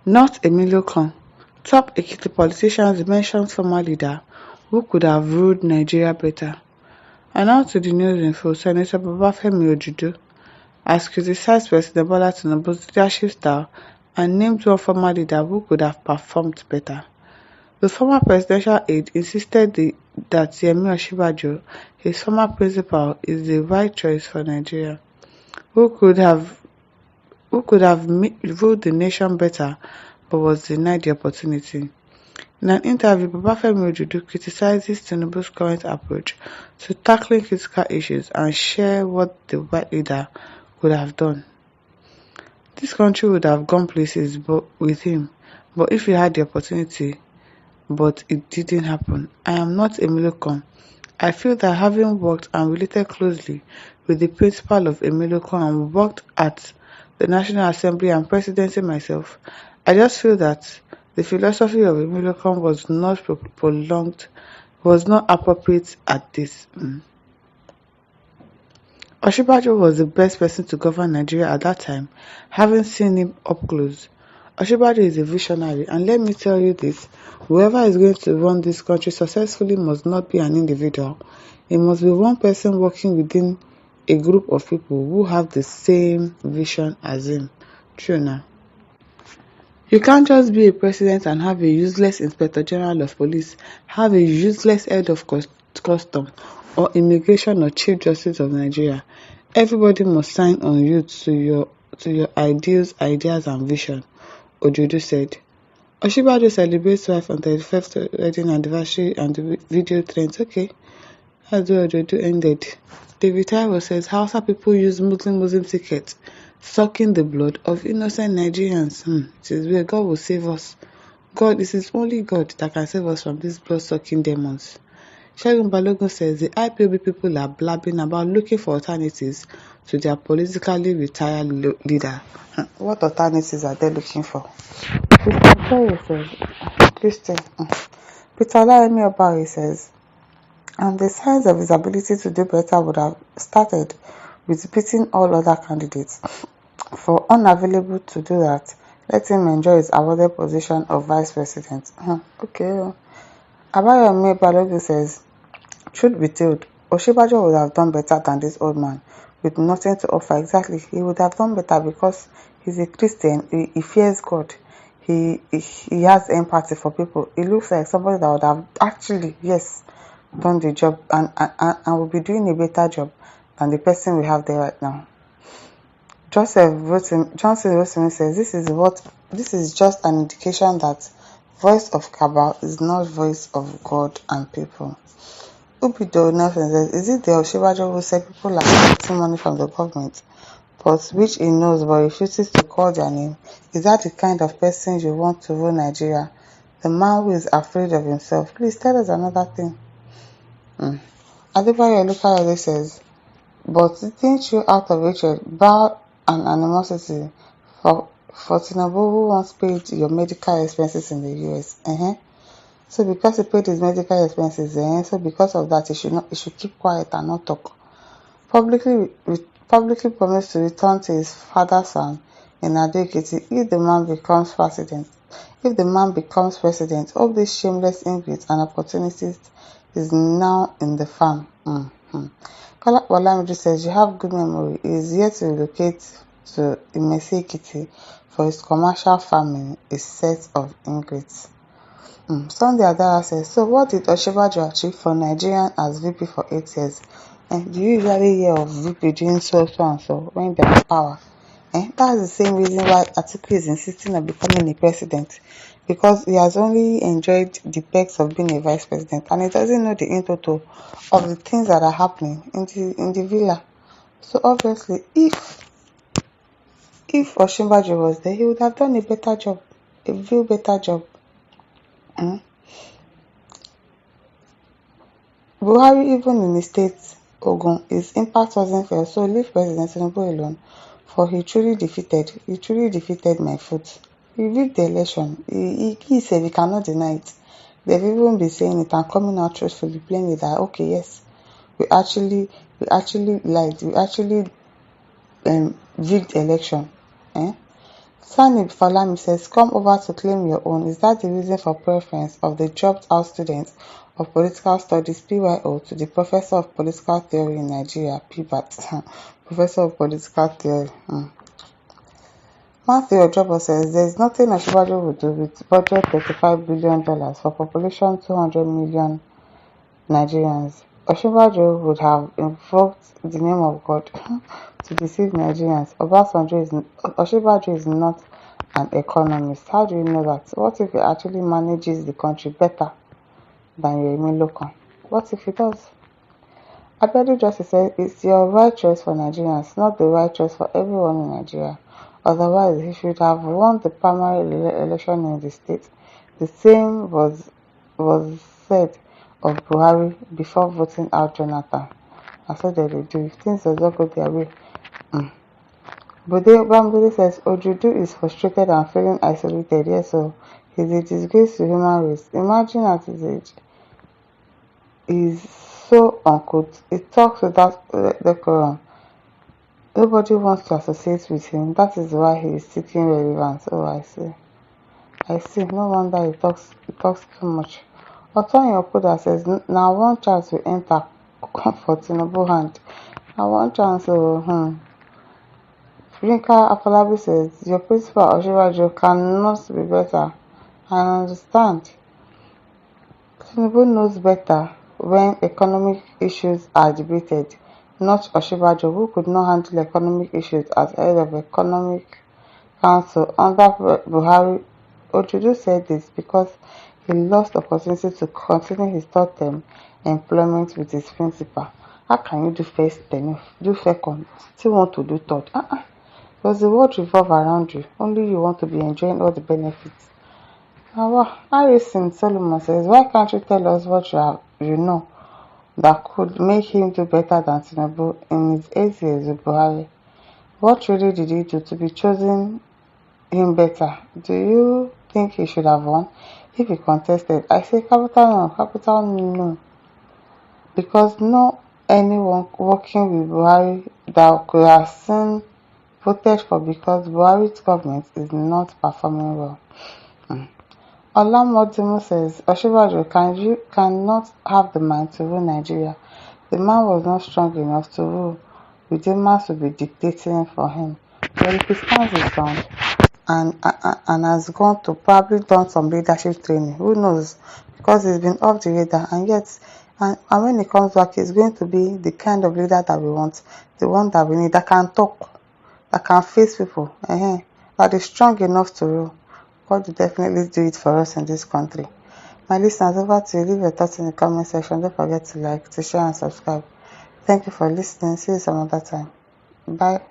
Not Emilio Lokan. Top Ekiti politicians mentioned former leader who could have ruled Nigeria better. And now to the news info. Senator Babafemi Ojudu has criticized President Bola Tinubu's leadership style and named one former leader who could have performed better. The former presidential aide insisted that Yemi Osinbajo, his former principal, is the right choice for Nigeria, who could have ruled the nation better but was denied the opportunity. In an interview, Babafemi Ojudu criticizes Tinubu's current approach to tackling critical issues and share what the white leader could have done. This country would have gone places with him, but if he had the opportunity, but it didn't happen. I am not Emilio. I feel that having worked and related closely with the principal of Emilio and worked at the National Assembly and presidency myself, I just feel that the philosophy of Emilio was not was not appropriate at this. Osinbajo was the best person to govern Nigeria at that time, having seen him up close. Osinbajo is a visionary, and let me tell you this, whoever is going to run this country successfully must not be an individual. It must be one person working within a group of people who have the same vision as him. True now. You can't just be a president and have a useless inspector general of police, have a useless head of custom, or immigration or chief justice of Nigeria. Everybody must sign on you to your ideals, ideas, and vision, Ojudu said. Osinbajo celebrates wife on 35th wedding anniversary and the video trends. Okay, that's where Ojudu ended. David Taiwo says Hausa people use Muslim tickets, sucking the blood of innocent Nigerians. It is where God will save us. God, this is only God that can save us from these blood-sucking demons. Segun Balogun says the IPOB people are blabbing about looking for alternatives to their politically retired leader. What alternatives are they looking for? Chieftain. Peter Olayemi Obari says, and the signs of his ability to do better would have started with beating all other candidates. For unavailable to do that, let him enjoy his awarded position of vice president. Okay. Abayomi Balogun says, truth be told, Osinbajo would have done better than this old man with nothing to offer. Exactly, he would have done better because he's a Christian. He fears God. He has empathy for people. He looks like somebody that would have actually, yes, done the job and will be doing a better job than the person we have there right now. Johnson Rotimi says this is just an indication that voice of cabal is not voice of God and people. Ubido Nelson says, is it the Osinbajo who said people are getting money from the government, but which he knows but refuses to call their name? Is that the kind of person you want to rule Nigeria? The man who is afraid of himself. Please tell us another thing. Adebayo Olukayode says, but didn't you out of hatred bow and animosity for Tinubu who once paid your medical expenses in the US? So because he paid his medical expenses, so because of that he should keep quiet and not talk. Publicly promised to return to his father's farm in Ekiti if the man becomes president. All these shameless ingrates and opportunities is now in the farm. Kola Olamide says you have good memory. He is yet to relocate to Ekiti for his commercial farming, a set of ingrates. Sunday Adara says, so what did Osinbajo achieve for Nigerian as VP for 8 years? Do you usually hear of VP doing so and so when they are in power? That's the same reason why Atiku is insisting on becoming a president, because he has only enjoyed the perks of being a vice president and he doesn't know the in total of the things that are happening in the villa. So obviously, if Osinbajo was there, he would have done a better job, a real better job. Buhari, even in the state Ogun, his impact wasn't felt, so leave President Tinubu alone, for he truly defeated my foot. He rigged the election. He said we cannot deny it. They've even been saying it and coming out truthfully, plainly that okay, yes, we actually lied, we actually rigged election. Sani Falami says, come over to claim your own. Is that the reason for preference of the dropped out students of political studies PYO to the professor of political theory in Nigeria, PBAT? Professor of political theory. Matthew Ojobo says there is nothing Ashibaju would do with budget $35 billion for population 200 million Nigerians. Osinbajo would have invoked the name of God to deceive Nigerians. Osinbajo is not an economist. How do you know that? What if he actually manages the country better than Lokan? What if he does? Abiodun Justice said it's your right choice for Nigerians, not the right choice for everyone in Nigeria. Otherwise, he should have won the primary election in the state. The same was said of Buhari before voting out Jonathan. And so they do. If things does not go their way. Bambule says Ojudu is frustrated and feeling isolated. Yes, so he's a disgrace to human race. Imagine at his age. He's so unquote. He talks without decorum. Nobody wants to associate with him. That is why he is seeking relevance. Oh, I see. No wonder he talks too much. Otoyin Okuda says, now one chance to enter for Tinubu hand. Now one chance to Yinka Afolabi says, your principal Osinbajo cannot be better. I understand. Tinubu knows better when economic issues are debated, not Osinbajo, who could not handle economic issues as head of Economic Council under Buhari. Ojudu said this because he lost opportunity to continue his third term employment with his principal. How can you do first term, do second, still want to do third? Does the world revolve around you? Only you want to be enjoying all the benefits. Harrison Solomon says, why can't you tell us what you know that could make him do better than Tinubu in his 8 years with Buhari? What really did he do to be chosen him better? Do you think he should have won if he contested? I say capital no. Because no anyone working with Buhari that could have seen voted for because Buhari's government is not performing well. Olamodimo says, Osinbajo cannot have the mind to rule Nigeria. The man was not strong enough to rule. Redeemers will be dictating for him. But if he stands his ground and has gone to probably done some leadership training, who knows? Because he's been off the radar, and yet, and when he comes back, he's going to be the kind of leader that we want, the one that we need, that can talk, that can face people, that is strong enough to rule. God will definitely do it for us in this country. My listeners, over to you. Leave your thoughts in the comment section. Don't forget to like, to share, and subscribe. Thank you for listening. See you some other time. Bye.